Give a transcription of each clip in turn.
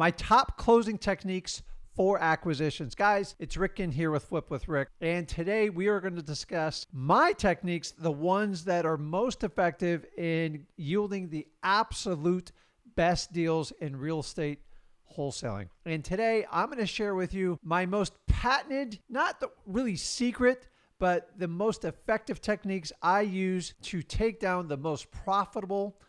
My top closing techniques for acquisitions. Guys, it's Rick in here with Flip with Rick. And today we are going to discuss my techniques, the ones that are most effective in yielding the absolute best deals in real estate wholesaling. And today I'm going to share with you my most patented, not the really secret, but the most effective techniques I use to take down the most profitable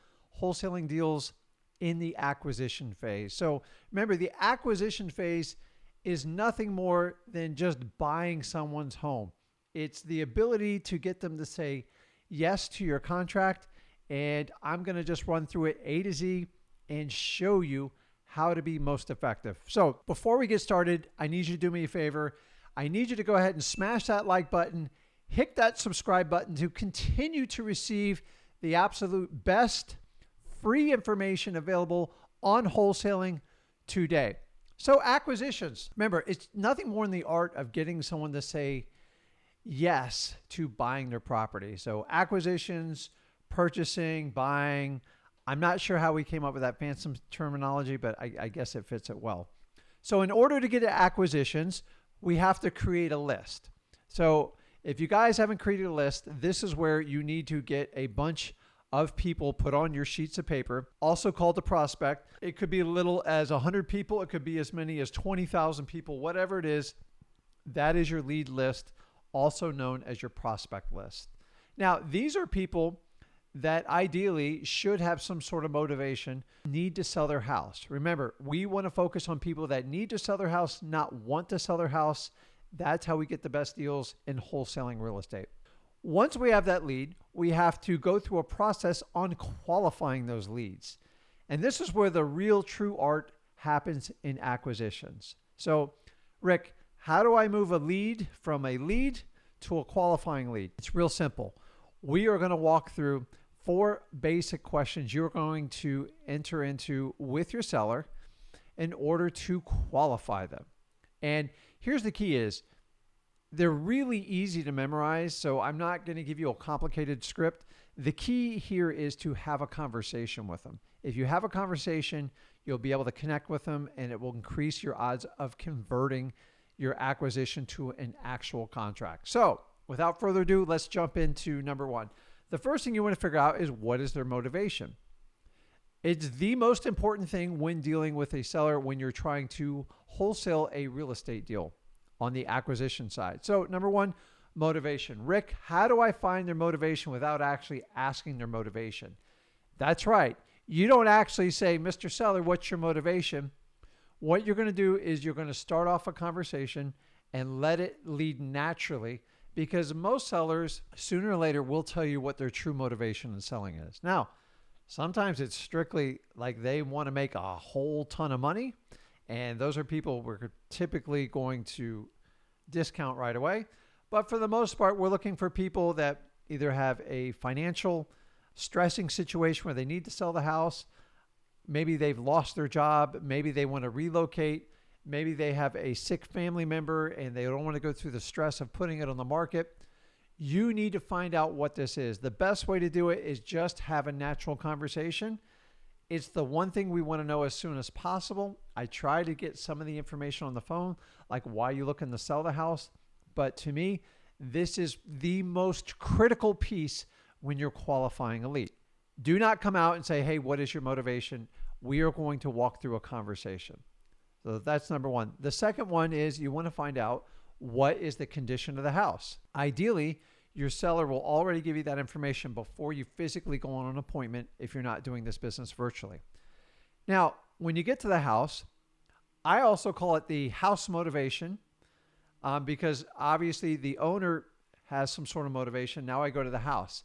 wholesaling deals in the acquisition phase. So remember, the acquisition phase is nothing more than just buying someone's home. It's the ability to get them to say yes to your contract. And I'm going to just run through it A to Z and show you how to be most effective. So before we get started, I need you to do me a favor. I need you to go ahead and smash that like button, hit that subscribe button to continue to receive the absolute best free information available on wholesaling today. So acquisitions, remember, it's nothing more than the art of getting someone to say yes to buying their property. So acquisitions, purchasing, buying. I'm not sure how we came up with that fancy terminology, but I guess it fits it well. So in order to get to acquisitions, we have to create a list. So if you guys haven't created a list, this is where you need to get a bunch of people put on your sheets of paper, also called a prospect. It could be as little as 100 people. It could be as many as 20,000 people, whatever it is. That is your lead list, also known as your prospect list. Now, these are people that ideally should have some sort of motivation, need to sell their house. Remember, we want to focus on people that need to sell their house, not want to sell their house. That's how we get the best deals in wholesaling real estate. Once we have that lead, we have to go through a process on qualifying those leads. And this is where the real true art happens in acquisitions. So, Rick, how do I move a lead from a lead to a qualifying lead? It's real simple. We are going to walk through 4 basic questions you're going to enter into with your seller in order to qualify them. And here's the key is, they're really easy to memorize, so I'm not going to give you a complicated script. The key here is to have a conversation with them. If you have a conversation, you'll be able to connect with them, and it will increase your odds of converting your acquisition to an actual contract. So without further ado, let's jump into number 1. The first thing you want to figure out is, what is their motivation? It's the most important thing when dealing with a seller when you're trying to wholesale a real estate deal on the acquisition side. So number 1, motivation. Rick, how do I find their motivation without actually asking their motivation? That's right. You don't actually say, Mr. Seller, what's your motivation? What you're going to do is you're going to start off a conversation and let it lead naturally, because most sellers sooner or later will tell you what their true motivation in selling is. Now, sometimes it's strictly like they want to make a whole ton of money, and those are people we're typically going to discount right away. But for the most part, we're looking for people that either have a financial stressing situation where they need to sell the house. Maybe they've lost their job. Maybe they want to relocate. Maybe they have a sick family member and they don't want to go through the stress of putting it on the market. You need to find out what this is. The best way to do it is just have a natural conversation. It's the one thing we want to know as soon as possible. I try to get some of the information on the phone, like why you're looking to sell the house. But to me, this is the most critical piece when you're qualifying a lead. Do not come out and say, hey, what is your motivation? We are going to walk through a conversation. So that's number 1. The second one is you want to find out, what is the condition of the house? Ideally, your seller will already give you that information before you physically go on an appointment if you're not doing this business virtually. Now, when you get to the house, I also call it the house motivation because obviously the owner has some sort of motivation. Now I go to the house.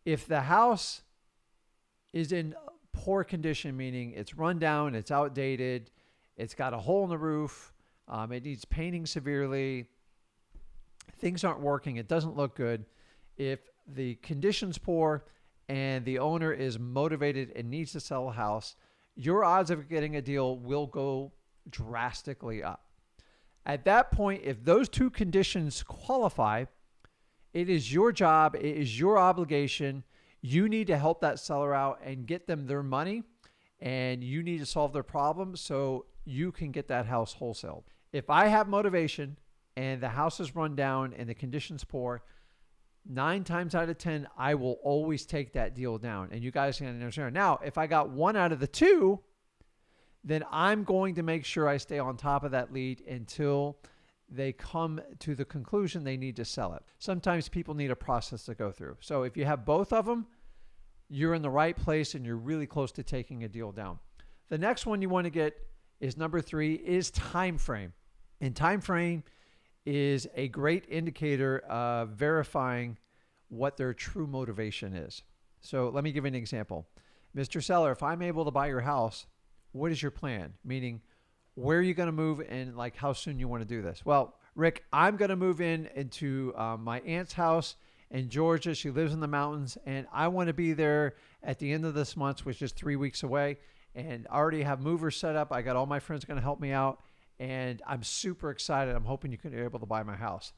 If the house is in poor condition, meaning it's run down, it's outdated, it's got a hole in the roof, it needs painting severely, things aren't working, it doesn't look good. If the condition's poor and the owner is motivated and needs to sell a house, your odds of getting a deal will go drastically up. At that point, if those 2 conditions qualify, it is your job, it is your obligation. You need to help that seller out and get them their money, and you need to solve their problem. So you can get that house wholesaled. If I have motivation and the house is run down and the conditions poor, 9 times out of 10, I will always take that deal down. And you guys can understand. Now, if I got 1 out of the 2, then I'm going to make sure I stay on top of that lead until they come to the conclusion they need to sell it. Sometimes people need a process to go through. So if you have both of them, you're in the right place and you're really close to taking a deal down. The next one you want to get is number 3 is time frame. And time frame is a great indicator of verifying what their true motivation is. So let me give you an example. Mr. Seller, if I'm able to buy your house, what is your plan? Meaning, where are you going to move and like how soon you want to do this? Well, Rick, I'm going to move into my aunt's house in Georgia. She lives in the mountains and I want to be there at the end of this month, which is 3 weeks away. And I already have movers set up. I got all my friends going to help me out. And I'm super excited. I'm hoping you can be able to buy my house.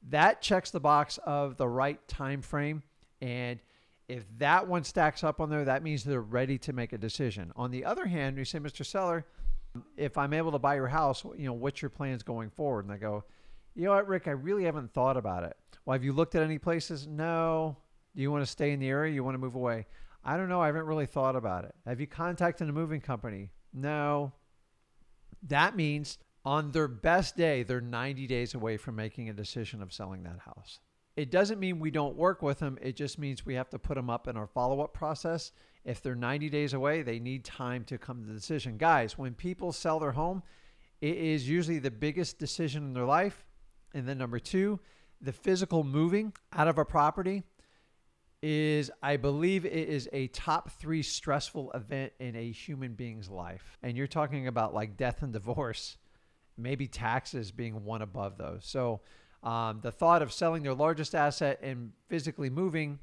That checks the box of the right time frame. And if that one stacks up on there, that means they're ready to make a decision. On the other hand, you say, Mr. Seller, if I'm able to buy your house, what's your plans going forward? And I go, you know what, Rick, I really haven't thought about it. Well, have you looked at any places? No. Do you want to stay in the area? You want to move away? I don't know. I haven't really thought about it. Have you contacted a moving company? No. That means on their best day, they're 90 days away from making a decision of selling that house. It doesn't mean we don't work with them. It just means we have to put them up in our follow-up process. If they're 90 days away, they need time to come to the decision. Guys, when people sell their home, it is usually the biggest decision in their life. And then number 2, the physical moving out of a property is, I believe it is a top 3 stressful event in a human being's life. And you're talking about like death and divorce, maybe taxes being one above those. So the thought of selling their largest asset and physically moving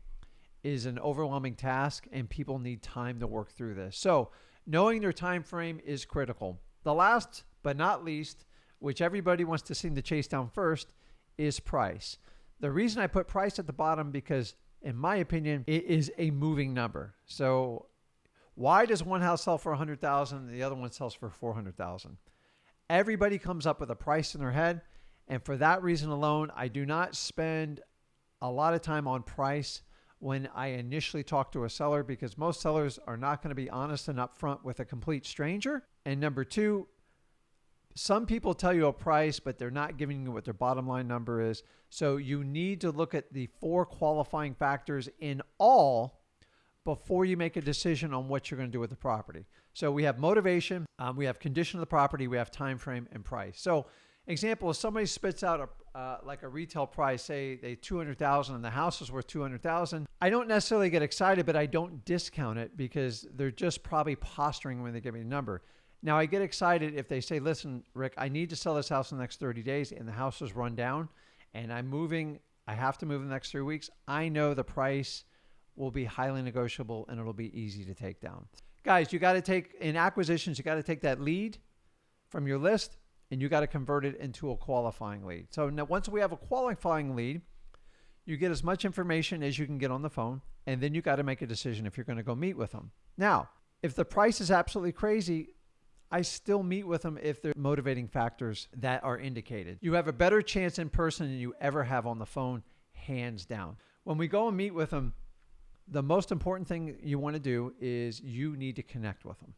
is an overwhelming task, and people need time to work through this. So knowing their time frame is critical. The last but not least, which everybody wants to seem to chase down first, is price. The reason I put price at the bottom because, in my opinion, it is a moving number. So why does one house sell for $100,000 and the other one sells for $400,000? Everybody comes up with a price in their head. And for that reason alone, I do not spend a lot of time on price when I initially talk to a seller, because most sellers are not going to be honest and upfront with a complete stranger. And number 2, some people tell you a price, but they're not giving you what their bottom line number is. So you need to look at the 4 qualifying factors in all before you make a decision on what you're going to do with the property. So we have motivation, we have condition of the property, we have time frame and price. So example, if somebody spits out like a retail price, say they $200,000 and the house is worth $200,000, I don't necessarily get excited, but I don't discount it because they're just probably posturing when they give me a number. Now I get excited if they say, listen, Rick, I need to sell this house in the next 30 days and the house is run down and I have to move in the next 3 weeks. I know the price will be highly negotiable and it'll be easy to take down. Guys, you got to take, in acquisitions, you got to take that lead from your list and you got to convert it into a qualifying lead. So now once we have a qualifying lead, you get as much information as you can get on the phone, and then you got to make a decision if you're going to go meet with them. Now, if the price is absolutely crazy, I still meet with them if there are motivating factors that are indicated. You have a better chance in person than you ever have on the phone, hands down. When we go and meet with them, the most important thing you want to do is you need to connect with them.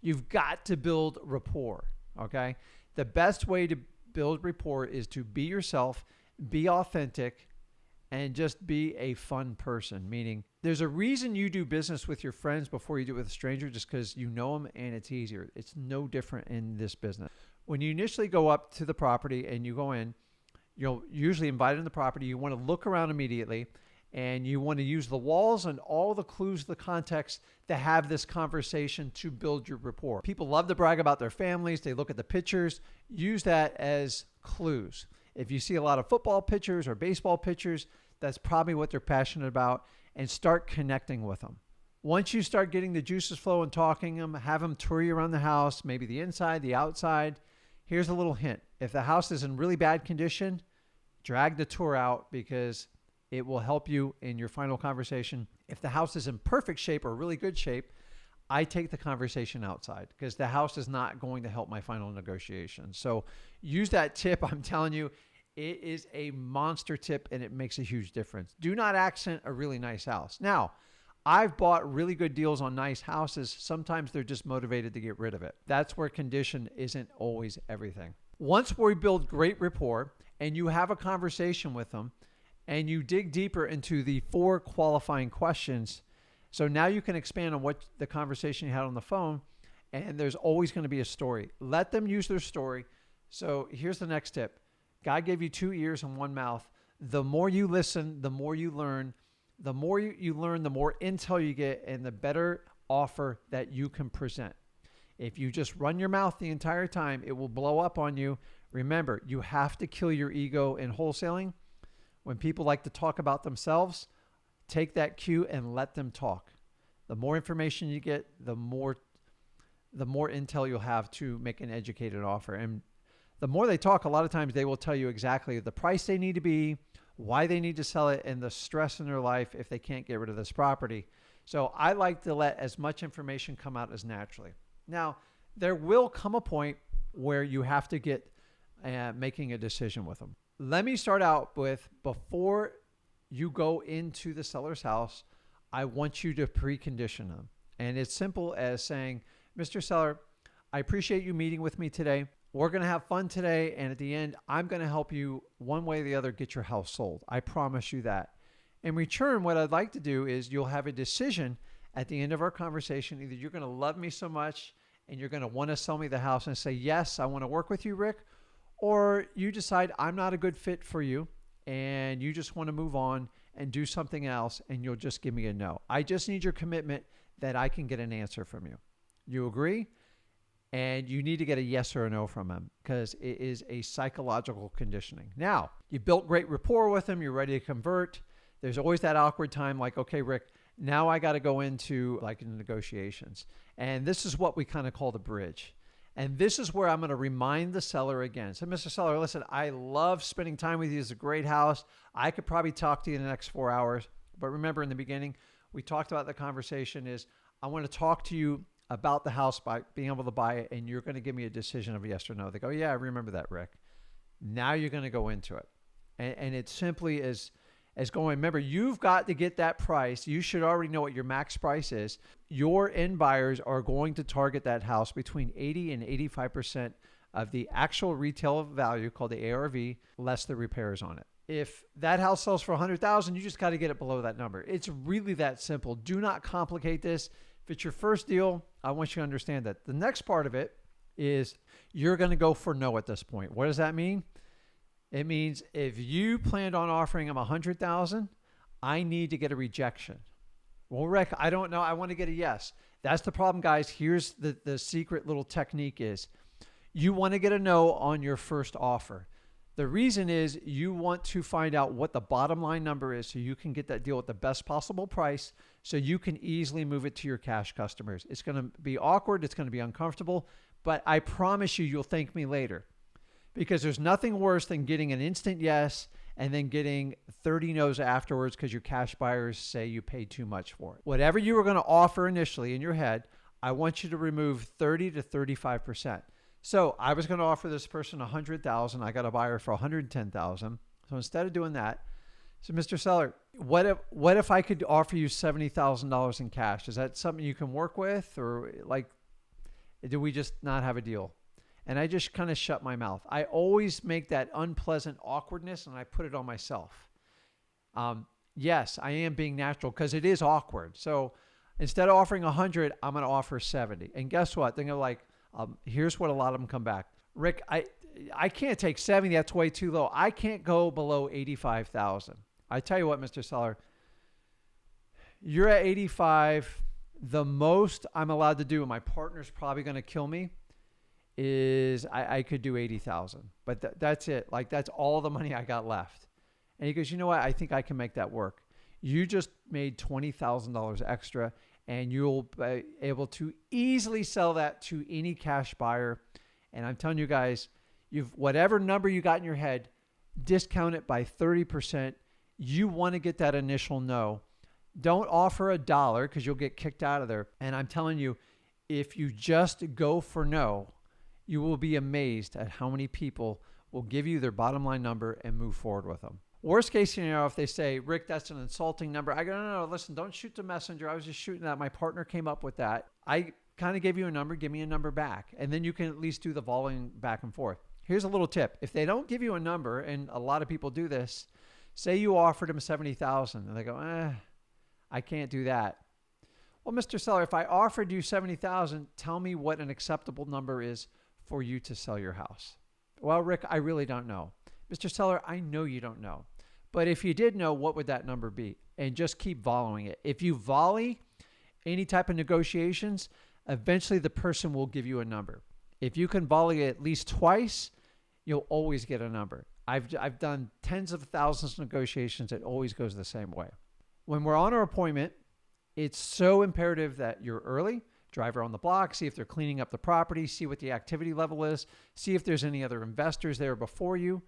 You've got to build rapport, okay? The best way to build rapport is to be yourself, be authentic, and just be a fun person. Meaning there's a reason you do business with your friends before you do it with a stranger, just because you know them and it's easier. It's no different in this business. When you initially go up to the property and you go in, you'll usually invite in the property. You want to look around immediately and you want to use the walls and all the clues, the context to have this conversation to build your rapport. People love to brag about their families. They look at the pictures. Use that as clues. If you see a lot of football pictures or baseball pictures, that's probably what they're passionate about, and start connecting with them. Once you start getting the juices flow and talking them, have them tour you around the house, maybe the inside, the outside. Here's a little hint. If the house is in really bad condition, drag the tour out because it will help you in your final conversation. If the house is in perfect shape or really good shape, I take the conversation outside because the house is not going to help my final negotiation. So use that tip. I'm telling you, it is a monster tip and it makes a huge difference. Do not accent a really nice house. Now, I've bought really good deals on nice houses. Sometimes they're just motivated to get rid of it. That's where condition isn't always everything. Once we build great rapport and you have a conversation with them and you dig deeper into the 4 qualifying questions, so now you can expand on what the conversation you had on the phone, and there's always going to be a story. Let them use their story. So here's the next tip. God gave you 2 ears and 1 mouth. The more you listen, the more you learn. The more you learn, the more intel you get, and the better offer that you can present. If you just run your mouth the entire time, it will blow up on you. Remember, you have to kill your ego in wholesaling. When people like to talk about themselves, take that cue and let them talk. The more information you get, the more intel you'll have to make an educated offer. And the more they talk, a lot of times they will tell you exactly the price they need to be, why they need to sell it, and the stress in their life if they can't get rid of this property. So I like to let as much information come out as naturally. Now, there will come a point where you have to get making a decision with them. Let me start out with, before you go into the seller's house, I want you to precondition them. And it's simple as saying, Mr. Seller, I appreciate you meeting with me today. We're going to have fun today. And at the end, I'm going to help you one way or the other get your house sold. I promise you that. In return, what I'd like to do is you'll have a decision at the end of our conversation. Either you're going to love me so much and you're going to want to sell me the house and say, yes, I want to work with you, Rick. Or you decide I'm not a good fit for you and you just want to move on and do something else, and you'll just give me a no. I just need your commitment that I can get an answer from you. You agree? And you need to get a yes or a no from them because it is a psychological conditioning. Now, you built great rapport with them. You're ready to convert. There's always that awkward time like, okay, Rick, now I got to go into like negotiations. And this is what we kind of call the bridge. And this is where I'm going to remind the seller again. So, Mr. Seller, listen, I love spending time with you. It's a great house. I could probably talk to you in the next 4 hours. But remember, in the beginning, we talked about the conversation is I want to talk to you about the house by being able to buy it, and you're going to give me a decision of yes or no. They go, yeah, I remember that, Rick. Now you're going to go into it. And it simply is going, remember, you've got to get that price. You should already know what your max price is. Your end buyers are going to target that house between 80 and 85% of the actual retail value, called the ARV, less the repairs on it. If that house sells for $100,000, you just got to get it below that number. It's really that simple. Do not complicate this. If it's your first deal, I want you to understand that. The next part of it is you're going to go for no at this point. What does that mean? It means if you planned on offering them $100,000, I need to get a rejection. Well, Rick, I don't know. I want to get a yes. That's the problem, guys. Here's the secret little technique is you want to get a no on your first offer. The reason is you want to find out what the bottom line number is so you can get that deal at the best possible price so you can easily move it to your cash customers. It's going to be awkward. It's going to be uncomfortable, but I promise you'll thank me later. Because there's nothing worse than getting an instant yes and then getting 30 no's afterwards because your cash buyers say you paid too much for it. Whatever you were going to offer initially in your head, I want you to remove 30 to 35%. So I was going to offer this person $100,000. I got a buyer for $110,000. So instead of doing that, so Mr. Seller, what if I could offer you $70,000 in cash? Is that something you can work with, or like, do we just not have a deal? And I just kind of shut my mouth. I always make that unpleasant awkwardness and I put it on myself. Yes, I am being natural because it is awkward. So instead of offering 100, I'm going to offer 70. And guess what? They're going to like, here's what a lot of them come back. Rick, I can't take 70. That's way too low. I can't go below 85,000. I tell you what, Mr. Seller, you're at 85. The most I'm allowed to do, and my partner's probably going to kill me, is I could do 80,000, but that's it. Like that's all the money I got left. And he goes, you know what? I think I can make that work. You just made $20,000 extra and you'll be able to easily sell that to any cash buyer. And I'm telling you guys, whatever number you got in your head, discount it by 30%. You want to get that initial no. Don't offer $1 because you'll get kicked out of there. And I'm telling you, if you just go for no, you will be amazed at how many people will give you their bottom line number and move forward with them. Worst case scenario, if they say, Rick, that's an insulting number. I go, no, listen, don't shoot the messenger. I was just shooting that. My partner came up with that. I kind of gave you a number. Give me a number back. And then you can at least do the volleying back and forth. Here's a little tip. If they don't give you a number, and a lot of people do this, say you offered them $70,000 and they go, I can't do that. Well, Mr. Seller, if I offered you $70,000, tell me what an acceptable number is for you to sell your house. Well, Rick, I really don't know. Mr. Seller, I know you don't know. But if you did know, what would that number be? And just keep volleying it. If you volley any type of negotiations, eventually the person will give you a number. If you can volley it at least twice, you'll always get a number. I've done tens of thousands of negotiations. It always goes the same way. When we're on our appointment, it's so imperative that you're early. Drive around the block, see if they're cleaning up the property, see what the activity level is, see if there's any other investors there before you.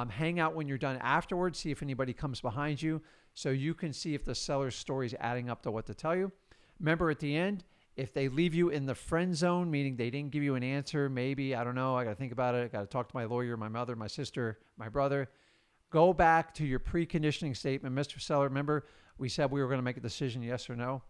Hang out when you're done afterwards, see if anybody comes behind you so you can see if the seller's story is adding up to what to tell you. Remember at the end, if they leave you in the friend zone, meaning they didn't give you an answer, maybe, I don't know, I got to think about it, I got to talk to my lawyer, my mother, my sister, my brother, go back to your preconditioning statement. Mr. Seller, remember we said we were going to make a decision, yes or no?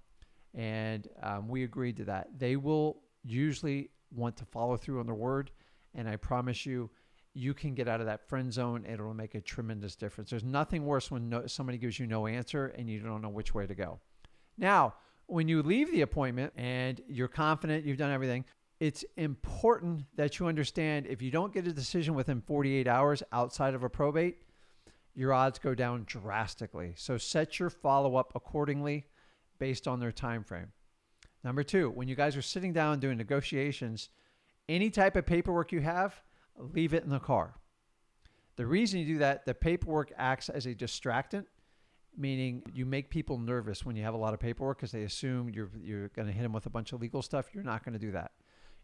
And we agreed to that. They will usually want to follow through on their word. And I promise you, you can get out of that friend zone. And it'll make a tremendous difference. There's nothing worse when somebody gives you no answer and you don't know which way to go. Now, when you leave the appointment and you're confident you've done everything, it's important that you understand if you don't get a decision within 48 hours outside of a probate, your odds go down drastically. So set your follow-up accordingly based on their time frame. Number two, when you guys are sitting down doing negotiations, any type of paperwork you have, leave it in the car. The reason you do that, the paperwork acts as a distractant, meaning you make people nervous when you have a lot of paperwork because they assume you're going to hit them with a bunch of legal stuff. You're not going to do that.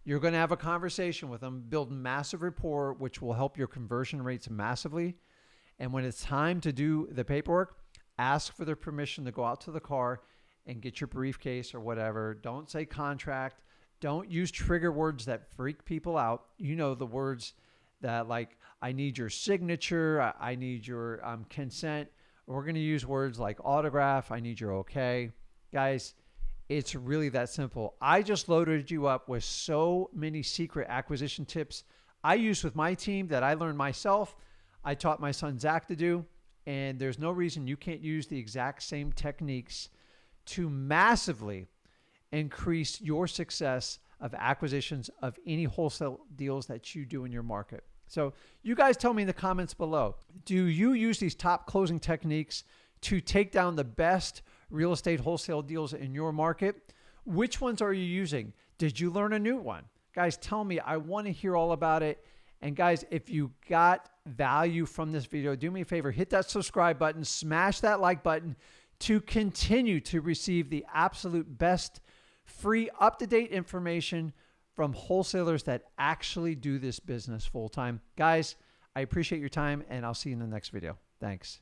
You're going to have a conversation with them, build massive rapport, which will help your conversion rates massively. And when it's time to do the paperwork, ask for their permission to go out to the car and get your briefcase or whatever. Don't say contract. Don't use trigger words that freak people out. You know, the words that like, I need your signature. I need your consent. We're going to use words like autograph. I need your okay. Guys, it's really that simple. I just loaded you up with so many secret acquisition tips I use with my team that I learned myself. I taught my son Zach to do, and there's no reason you can't use the exact same techniques to massively increase your success of acquisitions of any wholesale deals that you do in your market. So you guys tell me in the comments below, do you use these top closing techniques to take down the best real estate wholesale deals in your market? Which ones are you using? Did you learn a new one? Guys, tell me. I want to hear all about it. And guys, if you got value from this video, do me a favor, hit that subscribe button, smash that like button to continue to receive the absolute best free up-to-date information from wholesalers that actually do this business full time. Guys, I appreciate your time and I'll see you in the next video. Thanks.